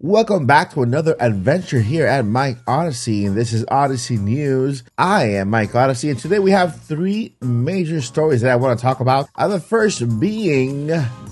Welcome back to another adventure here at Mike Odyssey, and this is Odyssey News. I am Mike Odyssey, and today we have three major stories that I want to talk about. The first being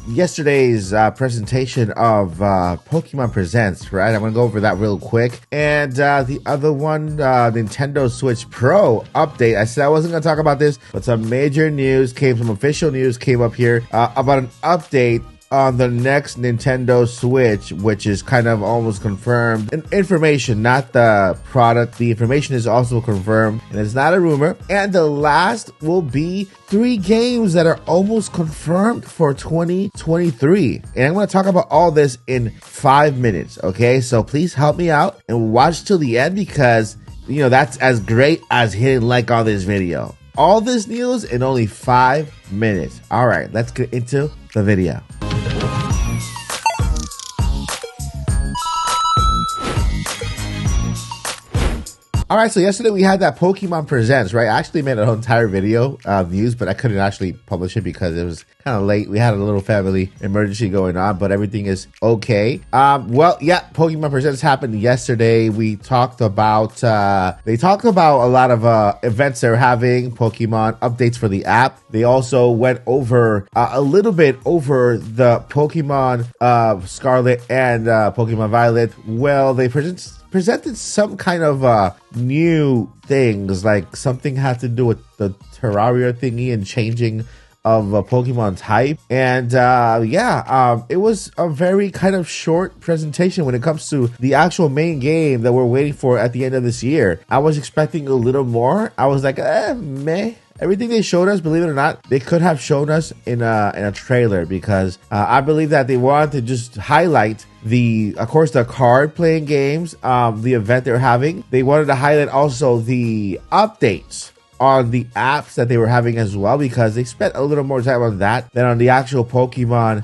yesterday's presentation of Pokemon Presents, right? I'm going to go over that real quick. And the other one, Nintendo Switch Pro update. I said I wasn't going to talk about this, but some major news some official news came up here about an update on the next Nintendo Switch, which is kind of almost confirmed. Information, not the product. The information is also confirmed, and it's not a rumor. And the last will be 3 games that are almost confirmed for 2023. And I'm going to talk about all this in 5 minutes, okay? So please help me out and watch till the end, because, you know, that's as great as hitting like on this video. All this news in only 5 minutes. All right, let's get into the video. All right, so yesterday we had that Pokemon Presents, right? I actually made an entire video news, but I couldn't actually publish it because it was kind of late. We had a little family emergency going on, but everything is okay. Well, yeah, Pokemon Presents happened yesterday. We talked about, they talked about a lot of events they're having, Pokemon updates for the app. They also went over a little bit over the Pokemon Scarlet and Pokemon Violet. Well, they presented some kind of new things, like something had to do with the Trohear thingy and changing of a Pokemon type. And it was a very kind of short presentation when it comes to the actual main game that we're waiting for at the end of this year. I was expecting a little more. I was like, meh. Everything they showed us, believe it or not, they could have shown us in a trailer, because I believe that they wanted to just highlight of course, the card playing games, the event they're having. They wanted to highlight also the updates on the apps that they were having as well, because they spent a little more time on that than on the actual Pokemon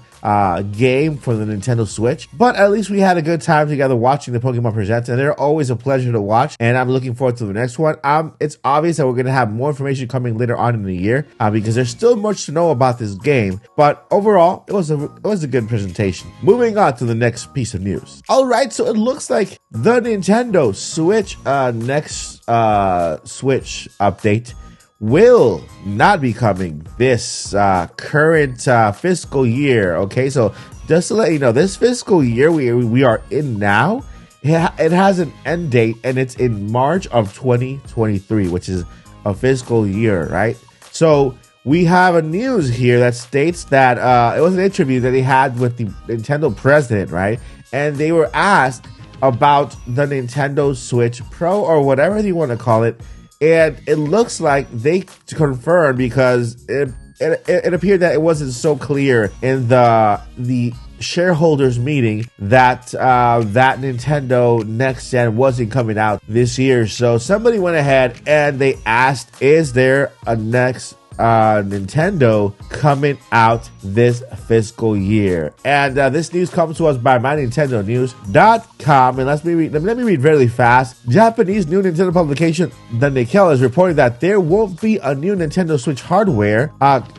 game for the Nintendo Switch. But at least we had a good time together watching the Pokemon Presents, and they're always a pleasure to watch, and I'm looking forward to the next one. It's obvious that we're going to have more information coming later on in the year, because there's still much to know about this game, but overall it was a good presentation. Moving on to the next piece of news. All right, so it looks like the Nintendo Switch next Switch update will not be coming this current fiscal year. Okay, so just to let you know, this fiscal year we are in now, it has an end date, and it's in March of 2023, which is a fiscal year, right? So we have a news here that states that it was an interview that they had with the Nintendo president, right? And they were asked about the Nintendo Switch Pro, or whatever you want to call it. And it looks like they confirmed, because it appeared that it wasn't so clear in the shareholders meeting that that Nintendo Next Gen wasn't coming out this year. So somebody went ahead and they asked, is there a next Nintendo coming out this fiscal year? And this news comes to us by MyNintendoNews.com, and let me read really fast. Japanese new Nintendo publication The Nikkei is reporting that there won't be a new Nintendo Switch hardware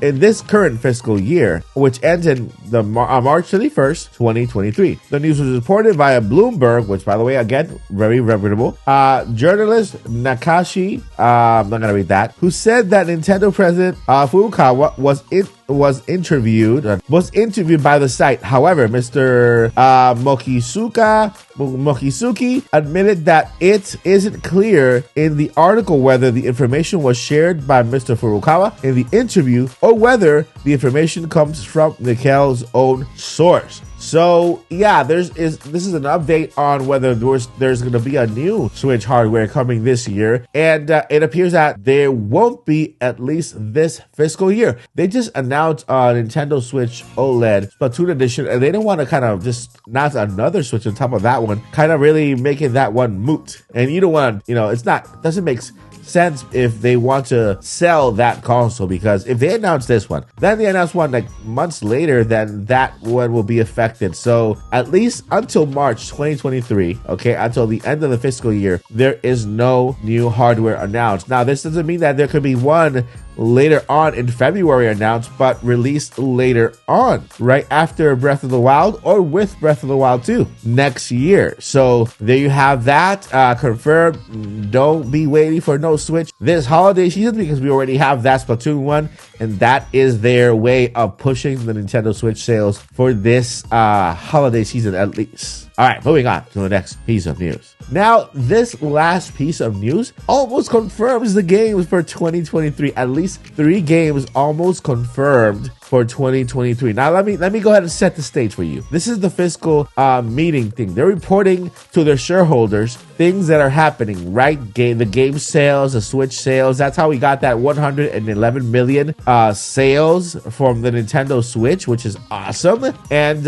in this current fiscal year, which ends in March 31st, 2023. The news was reported via Bloomberg, which, by the way, again, very reputable. Journalist Nakashi, I'm not gonna read that, who said that Nintendo president Furukawa was interviewed by the site. However, Mr. Mokisuki admitted that it isn't clear in the article whether the information was shared by Mr. Furukawa in the interview, or whether the information comes from Nikkei's own source. So yeah, this is an update on whether there's going to be a new Switch hardware coming this year, and it appears that there won't be, at least this fiscal year. They just announced Nintendo Switch OLED Splatoon Edition, and they don't want to kind of just announce another Switch on top of that one, kind of really making that one moot. And you don't want to, doesn't make sense if they want to sell that console, because if they announce this one, then they announce one like months later, then that one will be affected. So at least until March 2023, okay, until the end of the fiscal year, there is no new hardware announced. Now, this doesn't mean that there could be one later on in February announced, but released later on, right after Breath of the Wild or with Breath of the Wild 2 next year. So there you have that confirmed. Don't be waiting for no Switch this holiday season because we already have that Splatoon 1, and that is their way of pushing the Nintendo Switch sales for this holiday season at least. All right, moving on to the next piece of news. Now, this last piece of news almost confirms the games for 2023. At least 3 games almost confirmed for 2023. Now, let me go ahead and set the stage for you. This is the fiscal meeting thing. They're reporting to their shareholders things that are happening, right? The game sales, the Switch sales. That's how we got that 111 million sales from the Nintendo Switch, which is awesome. And,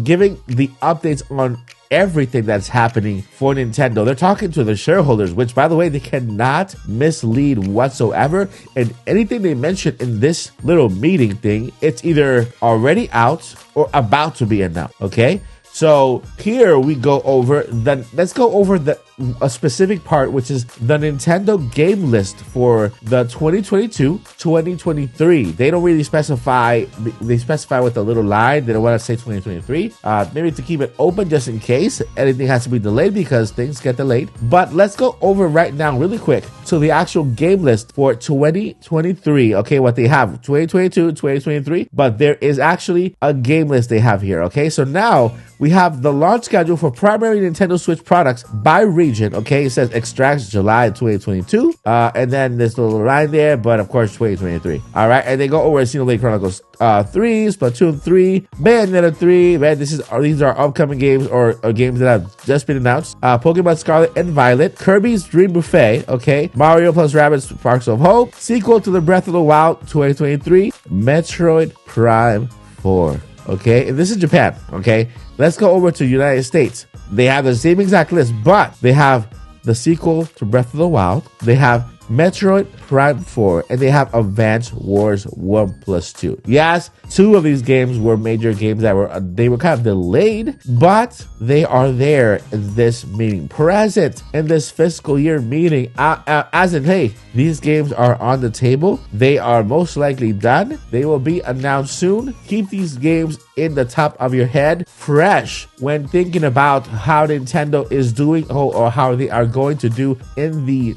giving the updates on everything that's happening for Nintendo. They're talking to the shareholders, which, by the way, they cannot mislead whatsoever. And anything they mention in this little meeting thing, it's either already out or about to be announced. Okay, so here we go over let's go over a specific part, which is the Nintendo game list for the 2022-2023. They don't really specify. They specify with a little line. They don't want to say 2023. Maybe to keep it open just in case anything has to be delayed because things get delayed. But let's go over right now really quick to the actual game list for 2023. Okay, what they have 2022, 2023. But there is actually a game list they have here. Okay, so now we have the launch schedule for primary Nintendo Switch products by region. Okay, it says extracts July 2022, and then there's a little line there, but of course 2023. All right, and they go over Xenoblade Chronicles 3, Splatoon 3, Bayonetta 3. Man, these are upcoming games or games that have just been announced. Pokemon Scarlet and Violet, Kirby's Dream Buffet. Okay, Mario plus Rabbids Sparks of Hope, sequel to the Breath of the Wild 2023, Metroid Prime 4. Okay, and this is Japan. Okay, let's go over to United States. They have the same exact list, but they have the sequel to Breath of the Wild. They have Metroid Prime 4, and they have Advance Wars 1+2. Yes, 2 of these games were major games that were kind of delayed, but they are there in this meeting, present in this fiscal year meeting, as in, hey, these games are on the table. They are most likely done. They will be announced soon. Keep these games in the top of your head, fresh when thinking about how Nintendo is doing or how they are going to do in the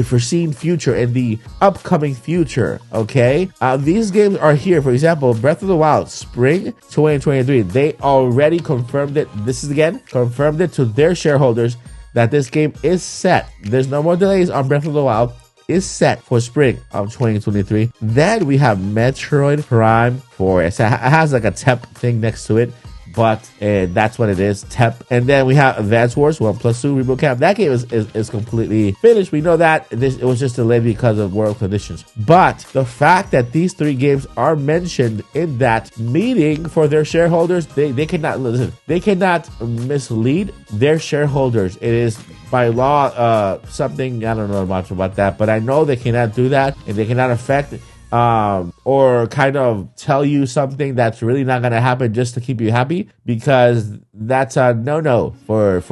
foreseen future, in the upcoming future. Okay, these games are here. For example, Breath of the Wild, spring 2023. They already confirmed it. This is again confirmed it to their shareholders that this game is set. There's no more delays on Breath of the Wild. Is set for spring of 2023. Then we have Metroid Prime 4. It has like a TEP thing next to it, but that's what it is, TEP. And then we have Advance Wars 1+2 Reboot Camp. That game is completely finished. We know that it was just delayed because of world conditions. But the fact that these 3 games are mentioned in that meeting for their shareholders, they cannot listen. They cannot mislead their shareholders. It is by law something, I don't know much about that, but I know they cannot do that, and they cannot affect or kind of tell you something that's really not going to happen just to keep you happy, because that's a no-no for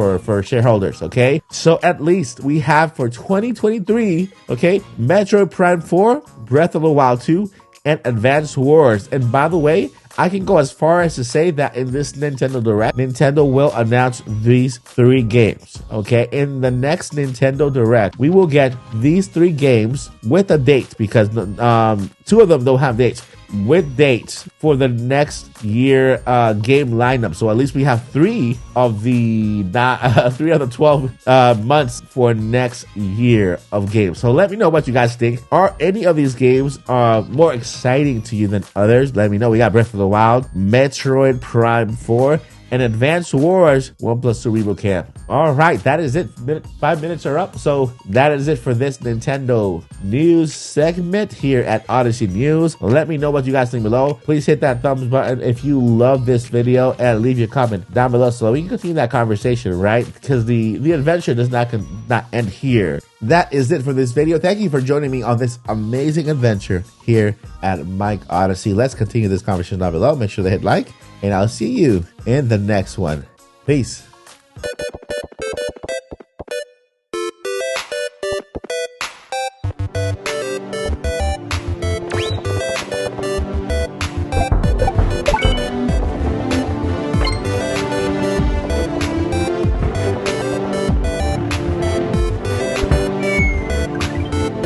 shareholders. Okay, so at least we have for 2023, okay, Metroid Prime 4, Breath of the Wild 2, and Advance Wars. And by the way, I can go as far as to say that in this Nintendo Direct, Nintendo will announce these 3 games. Okay, in the next Nintendo Direct, we will get these 3 games with a date, because 2 of them don't have dates, with dates for the next year game lineup. So at least we have 3 of the 12 months for next year of games. So let me know what you guys think. Are any of these games more exciting to you than others? Let me know. We got Breath of the Wild, Metroid Prime 4, and Advance Wars 1+2 Reboot Camp. All right, that is it. 5 minutes are up. So that is it for this Nintendo news segment here at Odyssey News. Let me know what you guys think below. Please hit that thumbs button if you love this video, and leave your comment down below so we can continue that conversation, right? Because the adventure does not end here. That is it for this video. Thank you for joining me on this amazing adventure here at Mike Odyssey. Let's continue this conversation down below. Make sure to hit like, and I'll see you in the next one. Peace.